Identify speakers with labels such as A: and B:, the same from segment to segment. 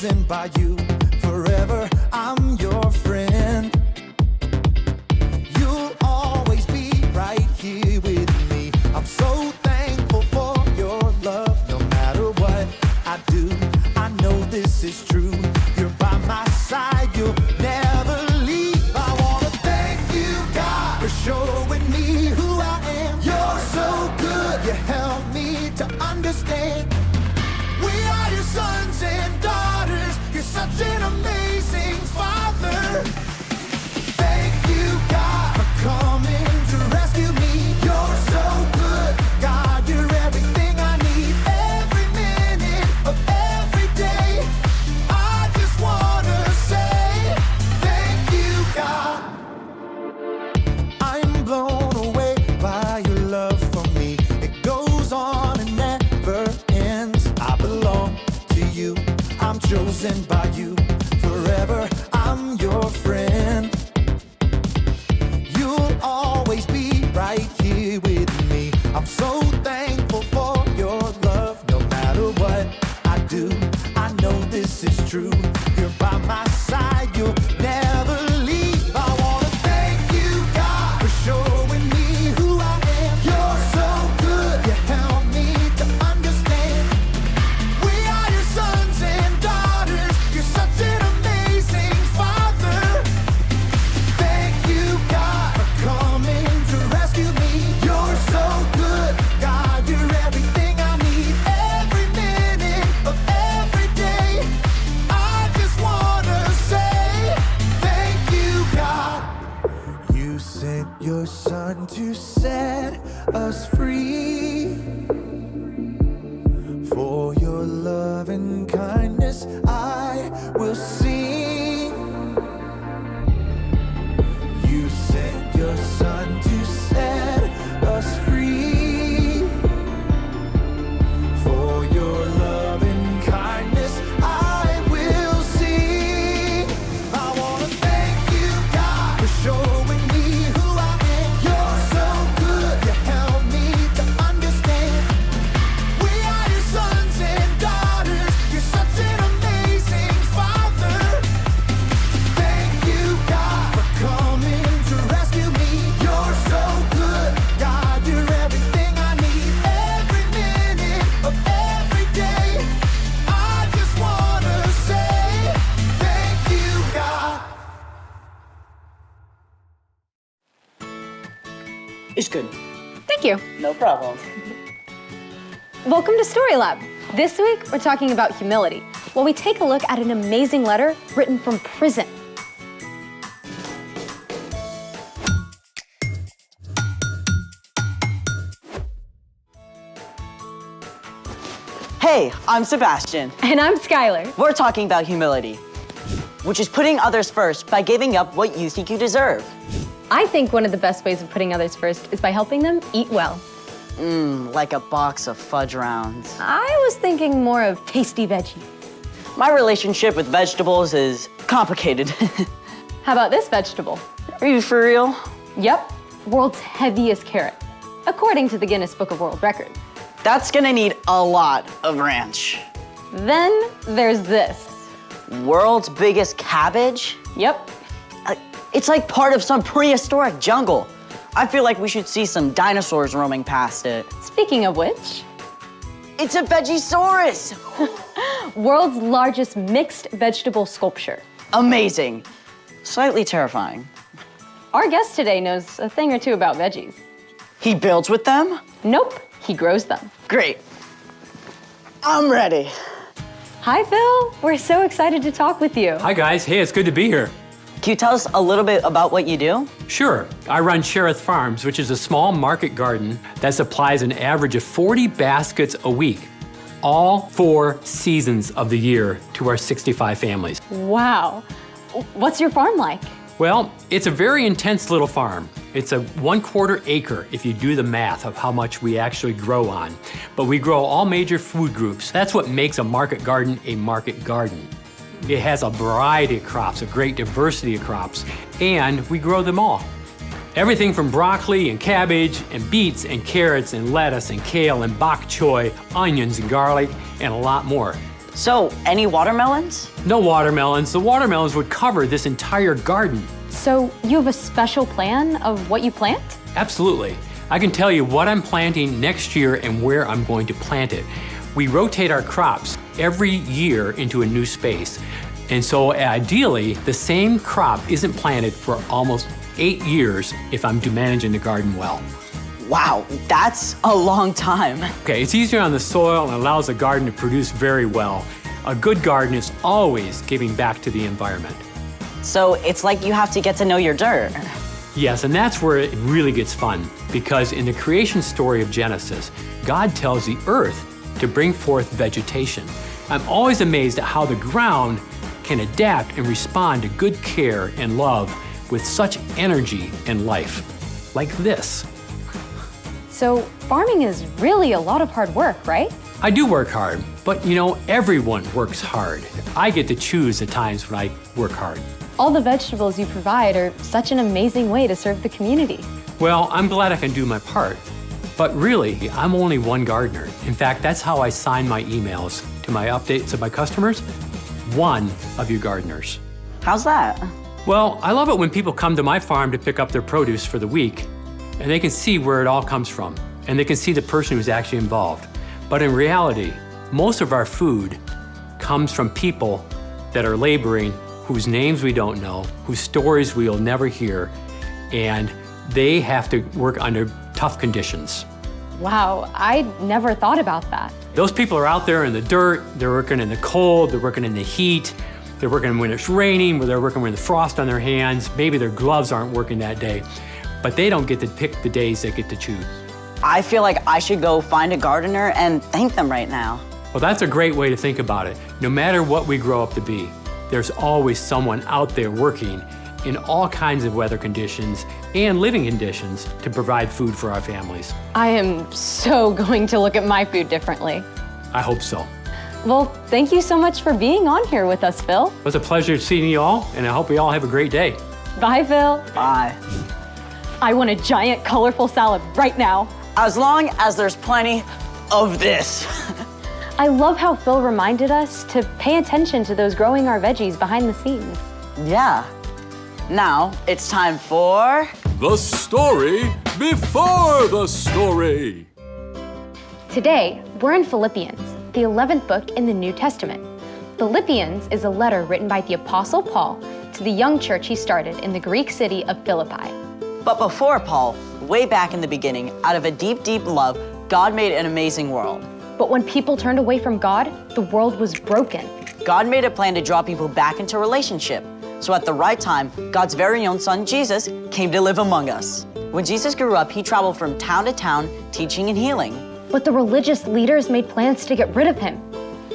A: chosen by you. Forever, I'm your friend. You'll always be right here with me. I'm so thankful for your love. No matter what I do, I know this is true. You're by my side, you'll never leave. I wanna thank you, God, for showing me who I am. You're so good, you help me to understand. We are your sons and daughters. You're such an amazing father. Thank you, God, for coming to rescue me. You're so good, God, you're everything I need. Every minute of every day, I just wanna say thank you, God. I'm blown away by your love for me. It goes on and never ends. I belong to you, I'm chosen by you. Forever, I'm your friend. You'll always be right here with me. I'm so thankful for your love. No matter what I do, I know this is true. You're by my side, you'll never leave. I wanna thank you, God, for showing me who I am. You're so good, you help me to understand. We are your sons and daughters. You're such an amazing father. Thank you, God, for coming to rescue me. You're so good, God, you're everything I need. Every minute of every day, I just wanna say thank you, God. You sent your son to set us free. For your love and kindness, I will sing. You sent your son to set us free. For your love and kindness, I will sing. I wanna thank you, God, for showing me who I am. You're so good, you help me to understand. We are your sons and daughters. You're such an amazing father. Thank you, God, for coming to rescue me. You're so good, God, you're everything I need. Every minute of every day, I just wanna say thank you, God.
B: It's good.
C: Thank you.
B: No problem.
C: Welcome to Story Lab. This week, we're talking about humility, while we take a look at an amazing letter written from prison.
B: Hey, I'm Sebastian.
C: And I'm Skylar.
B: We're talking about humility, which is putting others first by giving up what you think you deserve.
C: I think one of the best ways of putting others first is by helping them eat well.
B: Like a box of fudge rounds.
C: I was thinking more of tasty veggies.
B: My relationship with vegetables is complicated.
C: How about this vegetable?
B: Are you for real?
C: Yep, world's heaviest carrot, according to the Guinness Book of World Records.
B: That's gonna need a lot of ranch.
C: Then there's this.
B: World's biggest cabbage?
C: Yep,
B: It's like part of some prehistoric jungle. I feel like we should see some dinosaurs roaming past it.
C: speaking of which,
B: It's a Vegisaurus!
C: world's largest mixed vegetable sculpture.
B: Amazing. Slightly terrifying.
C: Our guest today knows a thing or two about veggies.
B: He builds with them?
C: Nope, he grows them.
B: Great. I'm ready.
C: Hi, Phil. We're so excited to talk with you.
D: Hi guys, hey, it's good to be here.
B: Can you tell us a little bit about what you do?
D: Sure, I run Sheriff Farms, which is a small market garden that supplies an average of 40 baskets a week, all 4 seasons of the year to our 65 families.
C: Wow. What's your farm like?
D: Well, it's a very intense little farm. It's a 1/4 acre if you do the math of how much we actually grow on. But we grow all major food groups. That's what makes a market garden a market garden. It has a variety of crops, a great diversity of crops, and we grow them all. Everything from broccoli and cabbage and beets and carrots and lettuce and kale and bok choy, onions and garlic, and a lot more.
B: So, any watermelons?
D: No watermelons. The watermelons would cover this entire garden.
C: So you have a special plan of what you plant?
D: Absolutely. I can tell you what I'm planting next year and where I'm going to plant it. We rotate our crops every year into a new space. And so ideally, the same crop isn't planted for almost 8 years if I'm managing the garden well.
B: Wow, that's a long time.
D: Okay, it's easier on the soil and allows the garden to produce very well. A good garden is always giving back to the environment.
B: So, it's like you have to get to know your dirt.
D: Yes, and that's where it really gets fun, because in the creation story of Genesis, God tells the earth to bring forth vegetation. I'm always amazed at how the ground can adapt and respond to good care and love with such energy and life, like this.
C: So farming is really a lot of hard work, right?
D: I do work hard, but you know, everyone works hard. I get to choose the times when I work hard.
C: All the vegetables you provide are such an amazing way to serve the community.
D: Well, I'm glad I can do my part. But really, I'm only one gardener. In fact, that's how I sign my emails to my updates of my customers. One of you gardeners.
B: How's that?
D: Well, I love it when people come to my farm to pick up their produce for the week, and they can see where it all comes from, and they can see the person who's actually involved. But in reality, most of our food comes from people that are laboring, whose names we don't know, whose stories we'll never hear, and they have to work under tough conditions.
C: Wow, I never thought about that.
D: Those people are out there in the dirt, they're working in the cold, they're working in the heat, they're working when it's raining, they're working with the frost on their hands, maybe their gloves aren't working that day, but they don't get to pick the days they get to choose.
B: I feel like I should go find a gardener and thank them right now.
D: Well, that's a great way to think about it. No matter what we grow up to be, there's always someone out there working in all kinds of weather conditions and living conditions to provide food for our families.
C: I am so going to look at my food differently.
D: I hope so.
C: Well, thank you so much for being on here with us, Phil.
D: It was a pleasure seeing you all, and I hope we all have a great day.
C: Bye, Phil.
B: Bye.
C: I want a giant, colorful salad right now.
B: As long as there's plenty of this.
C: I love how Phil reminded us to pay attention to those growing our veggies behind the scenes.
B: Yeah. Now, it's time for...
E: The story before the story.
C: Today, we're in Philippians, the 11th book in the New Testament. Philippians is a letter written by the Apostle Paul to the young church he started in the Greek city of Philippi.
B: But before Paul, way back in the beginning, out of a deep, deep love, God made an amazing world.
C: But when people turned away from God, the world was broken.
B: God made a plan to draw people back into relationship. So at the right time, God's very own son, Jesus, came to live among us. When Jesus grew up, he traveled from town to town, teaching and healing.
C: But the religious leaders made plans to get rid of him.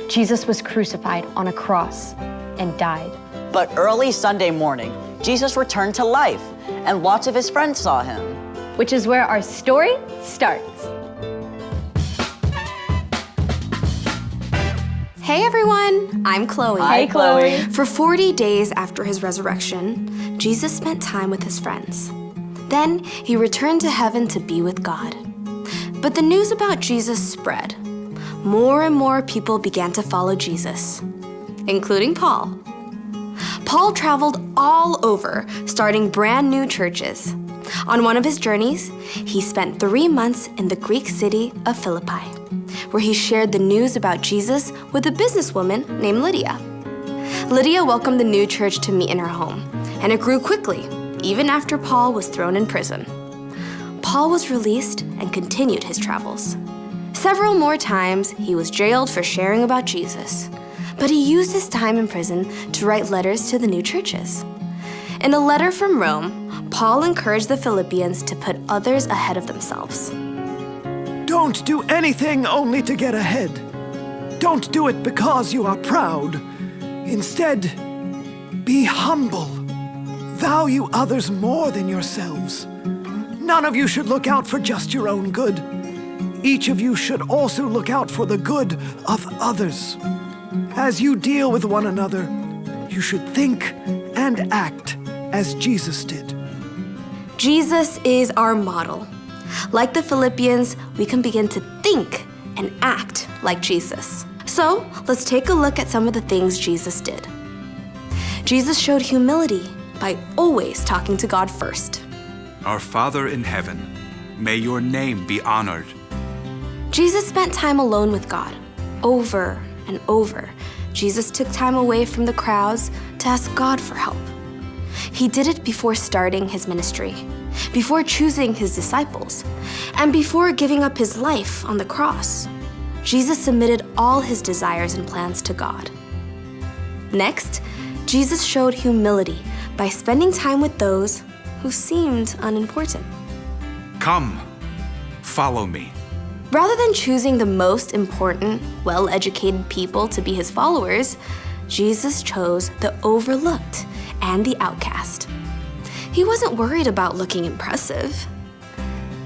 C: Jesus was crucified on a cross and died.
B: But early Sunday morning, Jesus returned to life, and lots of his friends saw him.
C: Which is where our story starts.
F: Hey everyone, I'm Chloe.
B: Hi, Chloe.
F: For 40 days after his resurrection, Jesus spent time with his friends. Then he returned to heaven to be with God. But the news about Jesus spread. More and more people began to follow Jesus, including Paul. Paul traveled all over, starting brand new churches. On one of his journeys, he spent 3 months in the Greek city of Philippi, where he shared the news about Jesus with a businesswoman named Lydia. Lydia welcomed the new church to meet in her home, and it grew quickly, even after Paul was thrown in prison. Paul was released and continued his travels. Several more times, he was jailed for sharing about Jesus, but he used his time in prison to write letters to the new churches. In a letter from Rome, Paul encouraged the Philippians to put others ahead of themselves.
G: Don't do anything only to get ahead. Don't do it because you are proud. Instead, be humble. Value others more than yourselves. None of you should look out for just your own good. Each of you should also look out for the good of others. As you deal with one another, you should think and act as Jesus did.
F: Jesus is our model. Like the Philippians, we can begin to think and act like Jesus. So, let's take a look at some of the things Jesus did. Jesus showed humility by always talking to God first.
H: Our Father in heaven, may your name be honored.
F: Jesus spent time alone with God, over and over. Jesus took time away from the crowds to ask God for help. He did it before starting his ministry, before choosing his disciples, and before giving up his life on the cross. Jesus submitted all his desires and plans to God. Next, Jesus showed humility by spending time with those who seemed unimportant.
H: Come, follow me.
F: Rather than choosing the most important, well-educated people to be his followers, Jesus chose the overlooked and the outcast. He wasn't worried about looking impressive.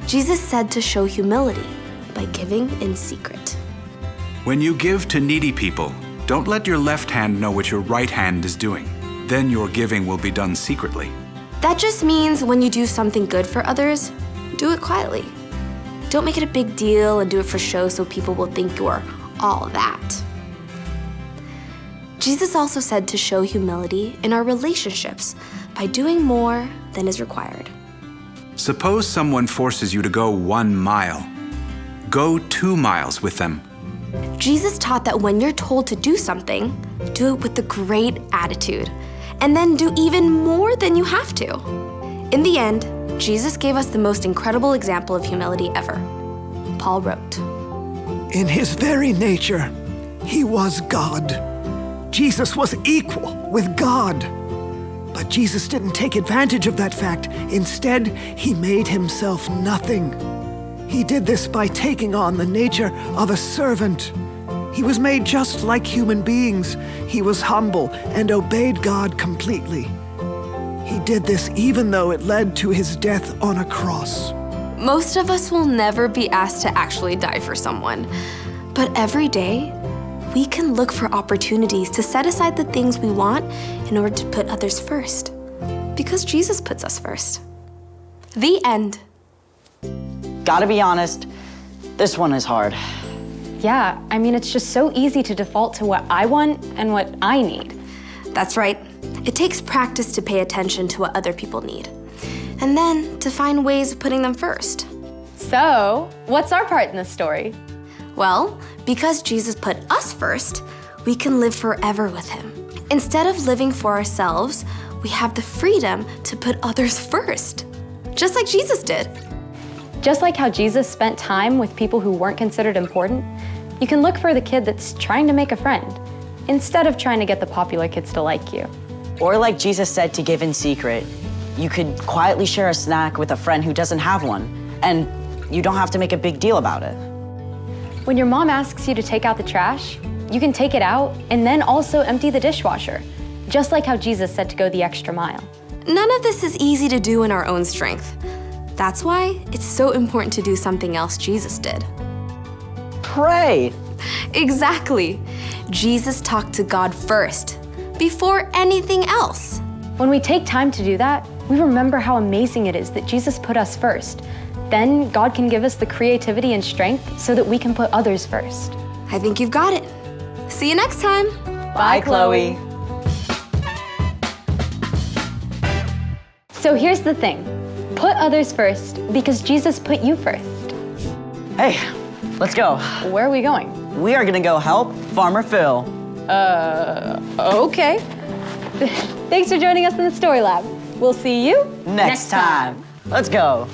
F: Jesus said to show humility by giving in secret.
H: When you give to needy people, don't let your left hand know what your right hand is doing. Then your giving will be done secretly.
F: That just means when you do something good for others, do it quietly. Don't make it a big deal and do it for show so people will think you're all that. Jesus also said to show humility in our relationships by doing more than is required.
H: Suppose someone forces you to go 1 mile. Go 2 miles with them.
F: Jesus taught that when you're told to do something, do it with a great attitude, and then do even more than you have to. In the end, Jesus gave us the most incredible example of humility ever. Paul wrote,
G: In his very nature, he was God. Jesus was equal with God. But Jesus didn't take advantage of that fact. Instead, he made himself nothing. He did this by taking on the nature of a servant. He was made just like human beings. He was humble and obeyed God completely. He did this even though it led to his death on a cross.
F: most of us will never be asked to actually die for someone. But every day, we can look for opportunities to set aside the things we want in order to put others first. Because Jesus puts us first. The end.
B: Gotta be honest, this one is hard.
C: Yeah, I mean, it's just so easy to default to what I want and what I need.
F: That's right. It takes practice to pay attention to what other people need. And then to find ways of putting them first.
C: So, what's our part in this story?
F: Well, because Jesus put us first, we can live forever with him. Instead of living for ourselves, we have the freedom to put others first. Just like Jesus did.
C: Just like how Jesus spent time with people who weren't considered important, you can look for the kid that's trying to make a friend, instead of trying to get the popular kids to like you.
B: Or like Jesus said, to give in secret. You could quietly share a snack with a friend who doesn't have one, and you don't have to make a big deal about it.
C: When your mom asks you to take out the trash, you can take it out and then also empty the dishwasher, just like how Jesus said to go the extra mile.
F: None of this is easy to do in our own strength. That's why it's so important to do something else Jesus did.
B: Pray.
F: Exactly. Jesus talked to God first, before anything else.
C: When we take time to do that, we remember how amazing it is that Jesus put us first. Then God can give us the creativity and strength so that we can put others first.
F: I think you've got it. See you next time.
B: Bye, Chloe.
C: So here's the thing. Put others first because Jesus put you first.
B: Hey, let's go.
C: Where are we going?
B: We are gonna go help Farmer Phil.
C: Okay. Thanks for joining us in the Story Lab. We'll see you
B: Next time. Let's go.